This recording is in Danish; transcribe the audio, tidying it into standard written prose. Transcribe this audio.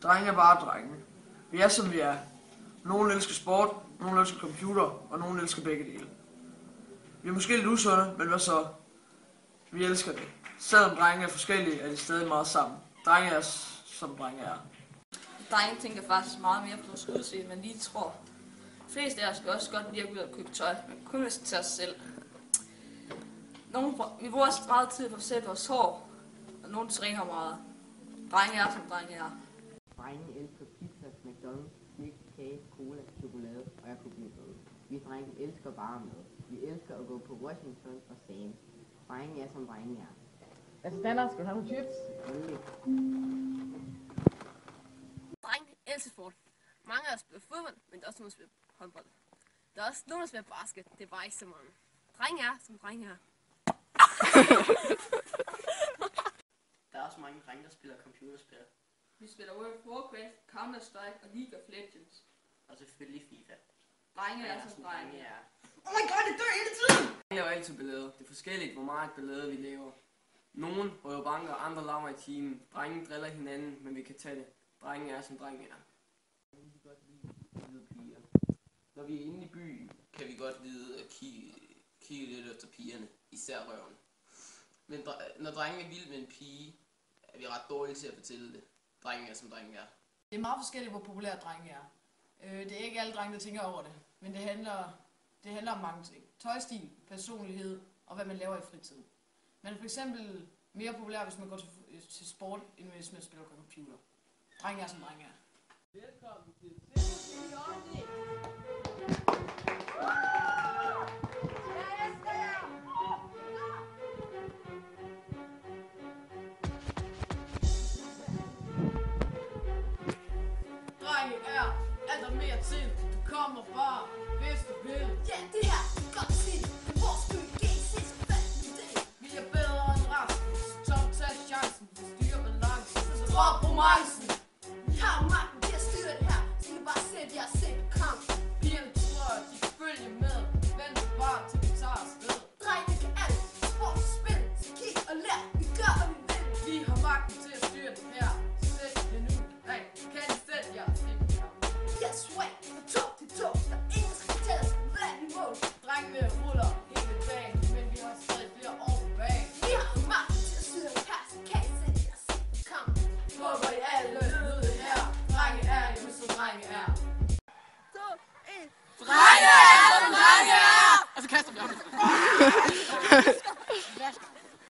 Drenge er bare drenge. Vi er som vi er. Nogle elsker sport, nogle elsker computer, og nogle elsker begge dele. Vi er måske lidt usunde, men hvad så? Vi elsker det. Selvom drenge er forskellige, er de stadig meget sammen. Drenge er som drenge er. Drenge tænker faktisk meget mere på vores udseende, end man lige tror. De fleste af os skal også godt lide at gå ud og købe tøj, men kun hvis til os selv. Vi bruger også meget tid på at sætte vores hår, og nogle træner meget. Drenge er som drenge er. Drenge elsker pizza, McDonald's, slik, kage, cola, chokolade, og jeg kunne blive ved. Vi drenge elsker bare mad. Vi elsker at gå på Washington og Sam's. Drenge er som drenge er. Altså Danner, skal du have nogle chips? Drenge elsker sport. Mange af os spiller fodbold, men der er også nogen, der spiller håndbold. Der er også nogen, der spiller basket. Det er bare ikke så mange. Drenge er som drenge er. Der er også mange drenge, der spiller computerspil. Vi spiller World of Warcraft, Counter-Strike og League of Legends. Og selvfølgelig FIFA. Drenge er som drenge er. Oh my god, det dør hele tiden! Vi laver altid ballade. Det er forskelligt, hvor meget ballade vi laver. Nogen røver banker, andre lammer i timen. Drenge driller hinanden, men vi kan tage det. Drenge er som drenge er. Vi kan godt lide piger. Når vi er inde i byen, kan vi godt lide at kigge lidt efter pigerne. Især røven. Men når drenge er vild med en pige, er vi ret dårlige til at fortælle det. Drenge er som drenge er. Det er meget forskelligt, hvor populære drenge er. Det er ikke alle drenge, der tænker over det, men det handler om mange ting. Tøjstil, personlighed og hvad man laver i fritiden. Man er for eksempel mere populær, hvis man går til sport, end hvis man spiller på computer. Drenge er som drenge er. Velkommen til Drenge er alt og mere til. Du kommer bare, hvis du vil. Ja, det her er godt stil. Vores by, GC's fat. Vi er bedre end resten, så tag chancen, styr balancen, så drop romancen. Vi har magten.